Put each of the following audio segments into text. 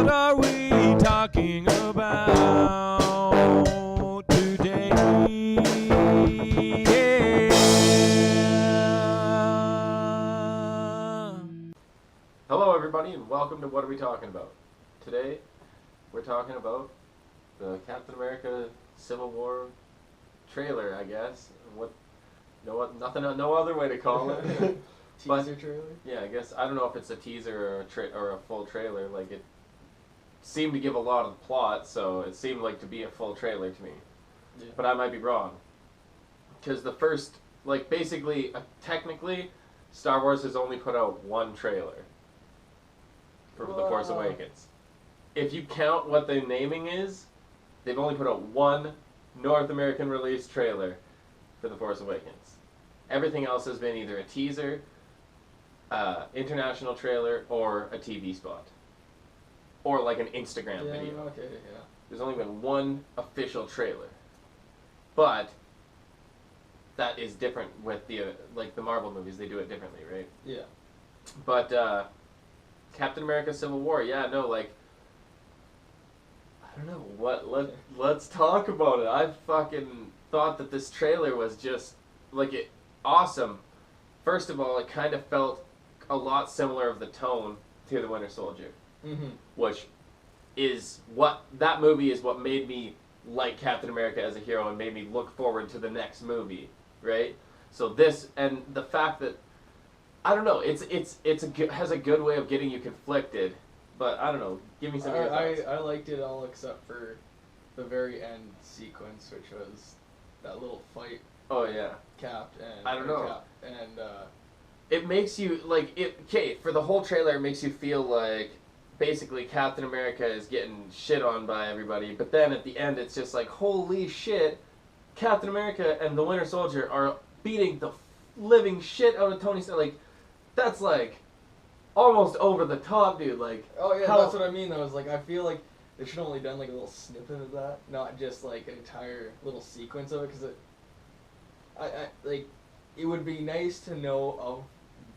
What are we talking about today? Yeah. Hello everybody and welcome to What Are We Talking About? Today we're talking about the Captain America Civil War trailer, I guess. No other way to call it. Teaser trailer? Yeah, I guess I don't know if it's a teaser or a full trailer. Like, it seemed to give a lot of plot, so it seemed like to be a full trailer to me. Yeah. But I might be wrong. Because the first, like, basically, technically, Star Wars has only put out one trailer for The Force Awakens. If you count what the naming is, they've only put out one North American release trailer for The Force Awakens. Everything else has been either a teaser, international trailer, or a TV spot. Or like an Instagram video. Okay, yeah. There's only been one official trailer. But that is different with the like the Marvel movies. They do it differently, right? Yeah. But Captain America Civil War, yeah, no, like, I don't know, let's talk about it. I fucking thought that this trailer was just, like, awesome. First of all, it kind of felt a lot similar of the tone to The Winter Soldier. Mm-hmm. Which is that movie is what made me like Captain America as a hero and made me look forward to the next movie, right? So this, and the fact that, I don't know, has a good way of getting you conflicted, but I don't know, give me some of your thoughts. I liked it all except for the very end sequence, which was that little fight. Oh yeah. Cap and I don't know. Cap and it makes you for the whole trailer it makes you feel like basically Captain America is getting shit on by everybody, but then at the end it's just like, holy shit, Captain America and the Winter Soldier are beating the living shit out of Tony Stark. Like, that's like almost over the top, dude. Like, oh yeah, that's what I mean though. Is like, I feel like they should have only done like a little snippet of that, not just like an entire little sequence of it, because it would be nice to know of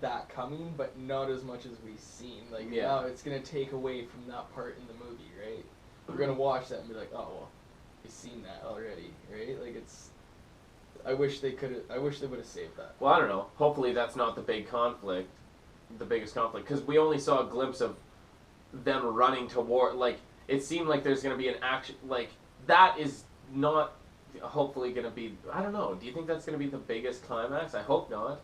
that coming, but not as much as we've seen. Like, now it's gonna take away from that part in the movie, right? We're gonna watch that and be like, oh well, we've seen that already, right? Like, it's. I wish they would have saved that. Well, I don't know. Hopefully that's not the biggest conflict, because we only saw a glimpse of them running to war. Like, it seemed like there's gonna be an action. Like, that is not. Hopefully gonna be, I don't know, do you think that's gonna be the biggest climax? I hope not.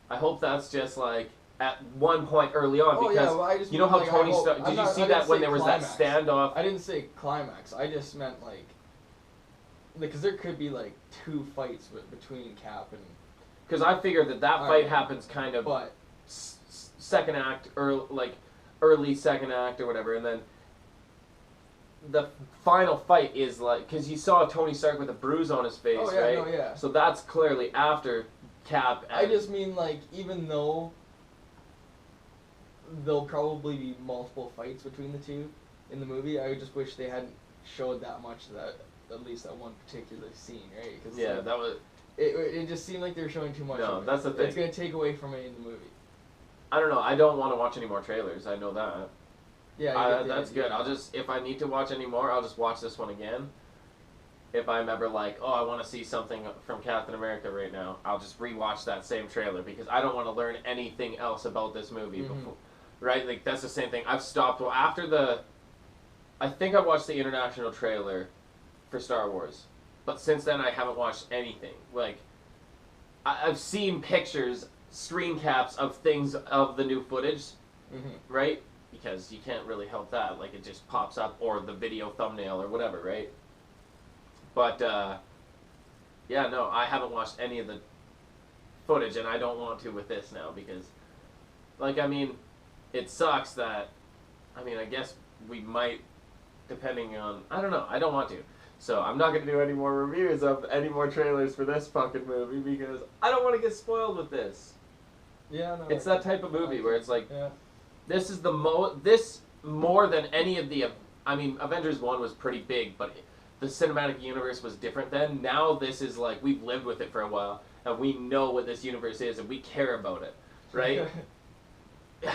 I hope that's just like at one point early on, because I just you know how like, Tony Stark, did you see that when there was climax. that standoff? I didn't say climax, I just meant like, because there could be like two fights between Cap and, because I figured that fight happens kind of second act, early second act or whatever, and then the final fight is like, because you saw Tony Stark with a bruise on his face, right? No, yeah. So that's clearly after Cap. I just mean, like, even though there'll probably be multiple fights between the two in the movie, I just wish they hadn't showed that much of that, at least that one particular scene, right? Cause yeah, that was. It just seemed like they were showing too much. No, of it. that's the thing. It's gonna take away from it in the movie. I don't know. I don't want to watch any more trailers. I know that. Yeah, that's good. I'll just, if I need to watch any more, I'll just watch this one again. If I'm ever like, oh, I want to see something from Captain America right now, I'll just rewatch that same trailer, because I don't want to learn anything else about this movie before, right? Like, that's the same thing. I've stopped after I think I watched the international trailer for Star Wars, but since then I haven't watched anything. Like, I've seen pictures, screen caps of things of the new footage, right? Because you can't really help that. Like, it just pops up, or the video thumbnail or whatever, right? But, yeah, no, I haven't watched any of the footage, and I don't want to with this now, because, like, I mean, it sucks that, I mean, I guess we might, depending on, I don't know, I don't want to. So I'm not going to do any more reviews of any more trailers for this fucking movie, because I don't want to get spoiled with this. Yeah, no. It's that type of movie where it's like, yeah. This is this more than any of the, I mean, Avengers 1 was pretty big, but the cinematic universe was different then. Now this is like, we've lived with it for a while, and we know what this universe is, and we care about it, right?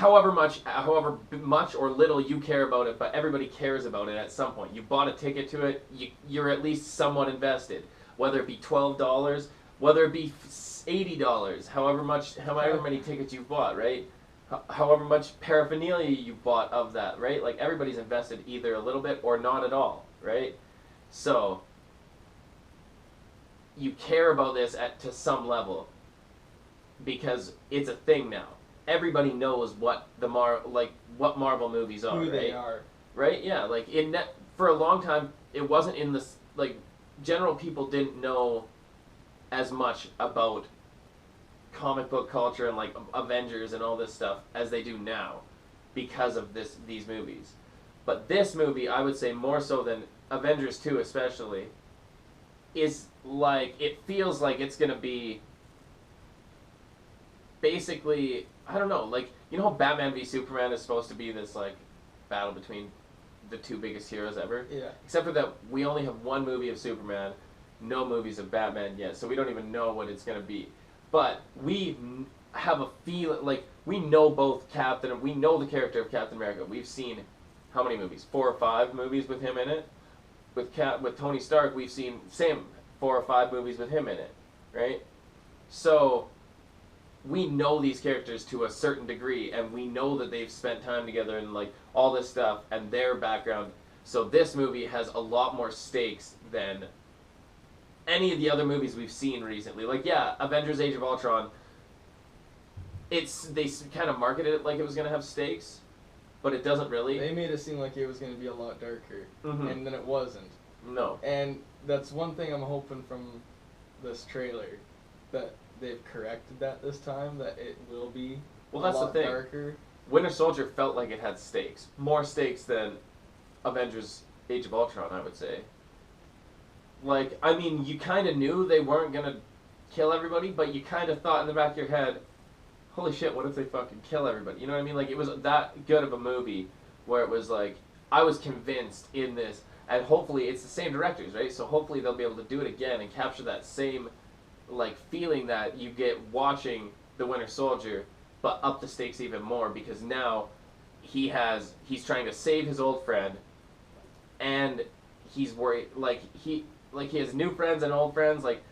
however much or little you care about it, but everybody cares about it at some point. You bought a ticket to it, you're at least somewhat invested. Whether it be $12, whether it be $80, however many tickets you've bought, right? However much paraphernalia you bought of that, right? Like, everybody's invested either a little bit or not at all, right? So, you care about this to some level because it's a thing now. Everybody knows what what Marvel movies are, Who right? they are. Right? Yeah, like for a long time it wasn't in this, like, general people didn't know as much about comic book culture and like Avengers and all this stuff as they do now because of these movies. But this movie, I would say more so than Avengers 2 especially, is like, it feels like it's gonna be basically, I don't know, like, you know how Batman v Superman is supposed to be this like battle between the two biggest heroes ever? Yeah. Except for that we only have one movie of Superman, no movies of Batman yet, so we don't even know what it's gonna be. But we have a feeling, like, we know we know the character of Captain America. We've seen how many movies? 4 or 5 movies with him in it. With Tony Stark, we've seen 4 or 5 movies with him in it, right? So we know these characters to a certain degree, and we know that they've spent time together and like all this stuff and their background. So this movie has a lot more stakes than any of the other movies we've seen recently. Like, yeah, Avengers Age of Ultron, they kind of marketed it like it was going to have stakes, but it doesn't really. They made it seem like it was going to be a lot darker, and then it wasn't. No. And that's one thing I'm hoping from this trailer, that they've corrected that this time, that it will be a lot darker. Winter Soldier felt like it had stakes. More stakes than Avengers Age of Ultron, I would say. Like, I mean, you kind of knew they weren't going to kill everybody, but you kind of thought in the back of your head, holy shit, what if they fucking kill everybody? You know what I mean? Like, it was that good of a movie where it was like, I was convinced in this, and hopefully it's the same directors, right? So hopefully they'll be able to do it again and capture that same, like, feeling that you get watching The Winter Soldier, but up the stakes even more, because now he's trying to save his old friend, and he's worried, he has new friends and old friends. Like,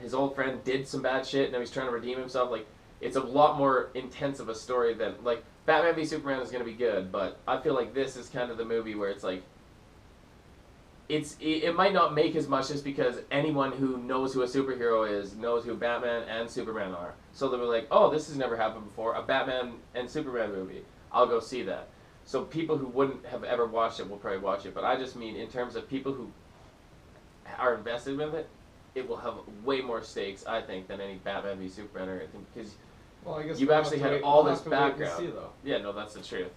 his old friend did some bad shit, and now he's trying to redeem himself. Like, it's a lot more intense of a story than, like, Batman v Superman is going to be good, but I feel like this is kind of the movie where it's like, it might not make as much just because anyone who knows who a superhero is knows who Batman and Superman are. So they were like, oh, this has never happened before, a Batman and Superman movie. I'll go see that. So people who wouldn't have ever watched it will probably watch it, but I just mean in terms of people who are invested with it, it will have way more stakes, I think, than any Batman v Superman or anything, because you've actually had all this background. Yeah, no, that's the truth.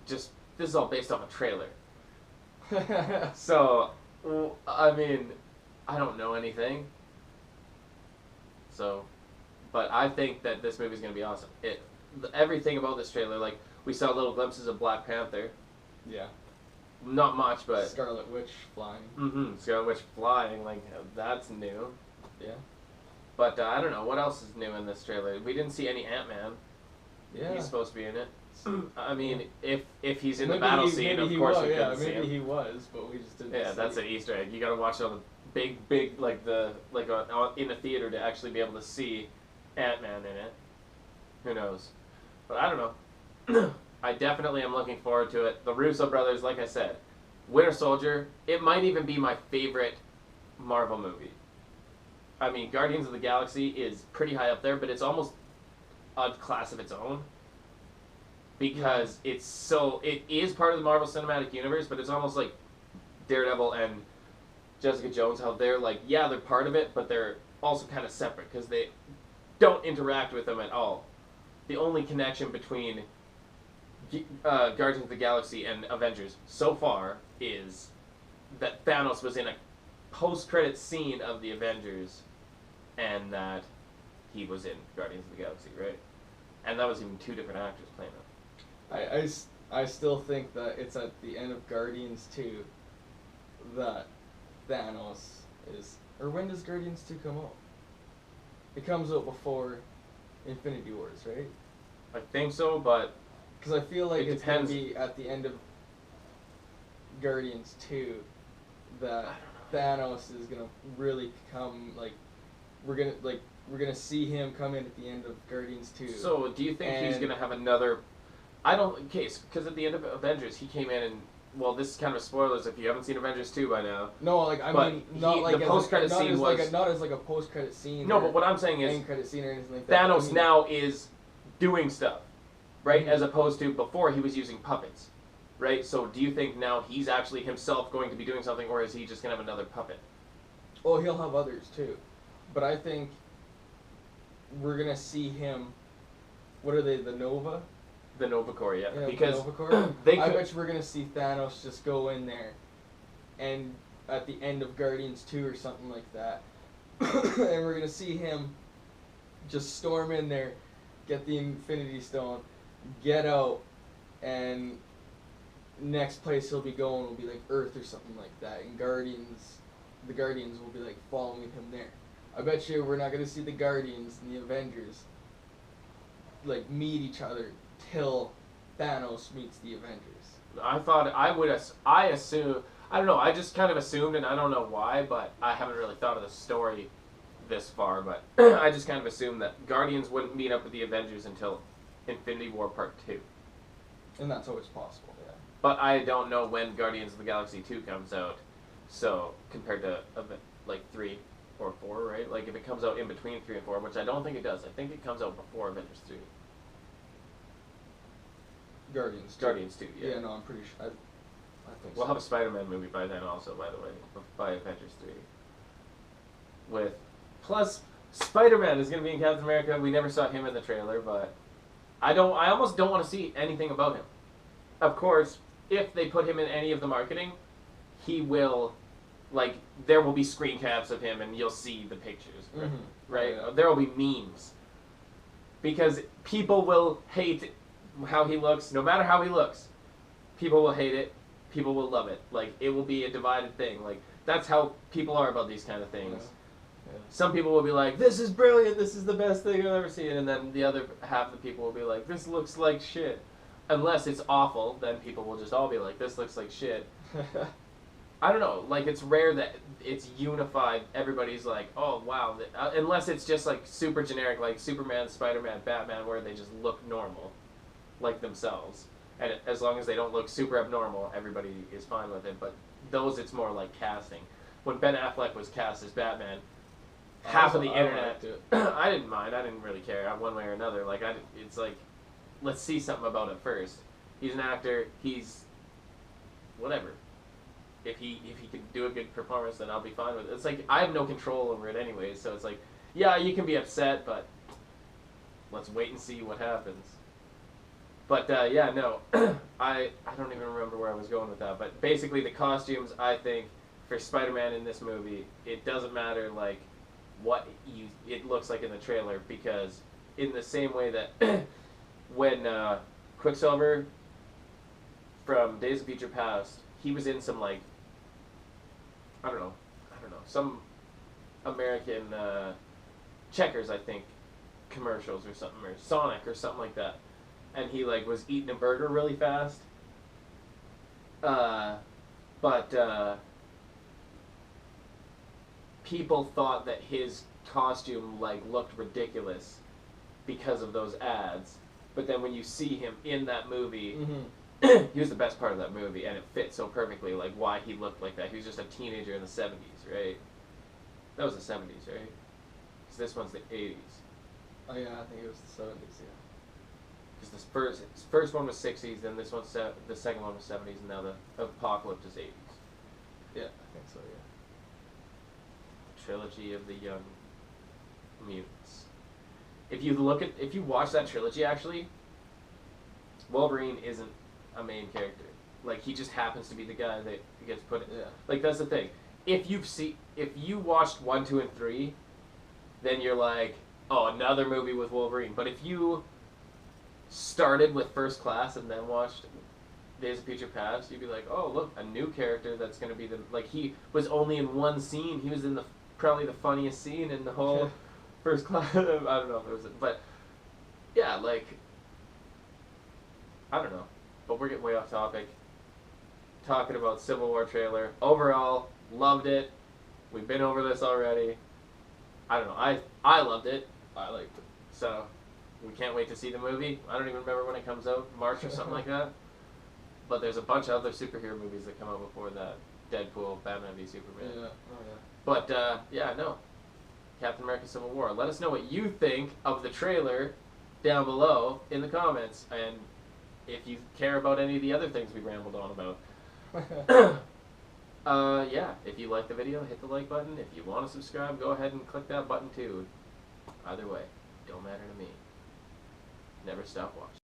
This is all based off a trailer. So, I mean, I don't know anything. So, but I think that this movie's going to be awesome. Everything about this trailer, like, we saw little glimpses of Black Panther. Yeah. Not much, but Scarlet Witch flying. Scarlet Witch flying, like, that's new. Yeah. But I don't know, what else is new in this trailer? We didn't see any Ant-Man. Yeah. He's supposed to be in it. I mean, if he's in the battle scene, of course we couldn't see him. Maybe he was, but we just didn't see. Yeah, that's an Easter egg. You gotta watch it on the big, in the theater to actually be able to see Ant-Man in it. Who knows? But I don't know. I definitely am looking forward to it. The Russo brothers, like I said, Winter Soldier, it might even be my favorite Marvel movie. I mean, Guardians of the Galaxy is pretty high up there, but it's almost a class of its own. Because it is part of the Marvel Cinematic Universe, but it's almost like Daredevil and Jessica Jones, how they're like, yeah, they're part of it, but they're also kind of separate, because they don't interact with them at all. The only connection between Guardians of the Galaxy and Avengers so far is that Thanos was in a post-credits scene of the Avengers, and that he was in Guardians of the Galaxy, right? And that was even 2 different actors playing it. I still think that it's at the end of Guardians 2 that Thanos is... Or when does Guardians 2 come out? It comes out before Infinity Wars, right? I think so, but Because I feel like It it's going to depends. be at the end of Guardians 2 that I Thanos is going to really come, like, we're gonna see him come in at the end of Guardians 2. so do you think he's And- going to have another... I don't... Case, because at the end of Avengers, he came in and... Well, this is kind of spoilers if you haven't seen Avengers 2 by now. No, like, I But mean, not he- like the as post-credit not scene as was- not as like a post-credit scene. No, or but what I'm saying is end credit scene or anything like that. Thanos I mean, now is doing stuff, right? Mhm. As opposed to before he was using puppets, right? So do you think now he's actually himself going to be doing something, or is he just going to have another puppet? Oh, he'll have others too, but I think we're gonna see him. What are they? The Nova? The Nova Corps, yeah. Yeah, Because the Nova Corps. they I could... bet you we're gonna see Thanos just go in there, and at the end of Guardians 2 or something like that, and we're gonna see him just storm in there, get the Infinity Stone, get out, and next place he'll be going will be like Earth or something like that, and the Guardians will be like following him there. I bet you we're not gonna see the Guardians and the Avengers like meet each other till Thanos meets the Avengers. I thought I assume, I don't know, I just kind of assumed, and I don't know why, but I haven't really thought of the story this far, but I just kind of assumed that Guardians wouldn't meet up with the Avengers until Infinity War Part 2. And that's always possible, yeah. But I don't know when Guardians of the Galaxy 2 comes out, so compared to like 3 or 4, right? Like if it comes out in between 3 and 4, which I don't think it does. I think it comes out before Avengers 3. Guardians. Guardians 2, yeah. Yeah, no, I'm pretty sure. I think We'll so. have a Spider-Man movie by then also, by the way, by Avengers 3. Plus, Spider-Man is going to be in Captain America. We never saw him in the trailer, but I almost don't want to see anything about him. Of course, if they put him in any of the marketing, he will, like, there will be screen caps of him and you'll see the pictures, Mhm. right? Yeah. There will be memes. Because people will hate how he looks, no matter how he looks. People will hate it. People will love it. Like, it will be a divided thing. Like, that's how people are about these kind of things. Yeah. Some people will be like, this is brilliant, this is the best thing I've ever seen. And then the other half of the people will be like, this looks like shit. Unless it's awful, then people will just all be like, this looks like shit. I don't know, like, it's rare that it's unified. Everybody's like, oh, wow. Unless it's just, like, super generic, like Superman, Spider-Man, Batman, where they just look normal, like themselves. And as long as they don't look super abnormal, everybody is fine with it. But those, it's more like casting. When Ben Affleck was cast as Batman, half of the I internet, liked it. I didn't mind. I didn't really care one way or another. Like, it's like, let's see something about it first. He's an actor. He's whatever. If he can do a good performance, then I'll be fine with it. It's like I have no control over it anyways. So it's like, yeah, you can be upset, but let's wait and see what happens. But yeah, no, I don't even remember where I was going with that. But basically, the costumes, I think, for Spider-Man in this movie, it doesn't matter like what it looks like in the trailer, because in the same way that when Quicksilver from Days of Future Past, he was in some like I don't know, some American Checkers, I think, commercials or something, or Sonic or something like that, and he like was eating a burger really fast. But people thought that his costume like looked ridiculous because of those ads. But then when you see him in that movie, Mm-hmm. he was the best part of that movie, and it fit so perfectly, like why he looked like that. He was just a teenager in the 70s, right? That was the 70s, right? Because this one's the 80s. Oh yeah, I think it was the 70s. Yeah. Because this first one was 60s, then this one's the second one was 70s, and now the Apocalypse is 80s. Yeah, I think so. Yeah. Trilogy of the Young Mutants. If you watch that trilogy, actually, Wolverine isn't a main character. Like, he just happens to be the guy that gets put in. Yeah. Like, that's the thing. If you watched 1, 2, and 3, then you're like, oh, another movie with Wolverine. But if you started with First Class and then watched Days of Future Past, you'd be like, oh, look, a new character that's going to be like, he was only in one scene. He was in probably the funniest scene in the whole First Class. I don't know if it was, but yeah, like, I don't know. But we're getting way off topic. Talking about Civil War trailer. Overall, loved it. We've been over this already. I don't know. I loved it. I liked it. So, we can't wait to see the movie. I don't even remember when it comes out. March or something like that. But there's a bunch of other superhero movies that come out before that. Deadpool, Batman v Superman. Yeah. Oh yeah. But, yeah, no. Captain America Civil War. Let us know what you think of the trailer down below in the comments. And if you care about any of the other things we rambled on about. Yeah, if you like the video, hit the like button. If you want to subscribe, go ahead and click that button too. Either way, don't matter to me. Never stop watching.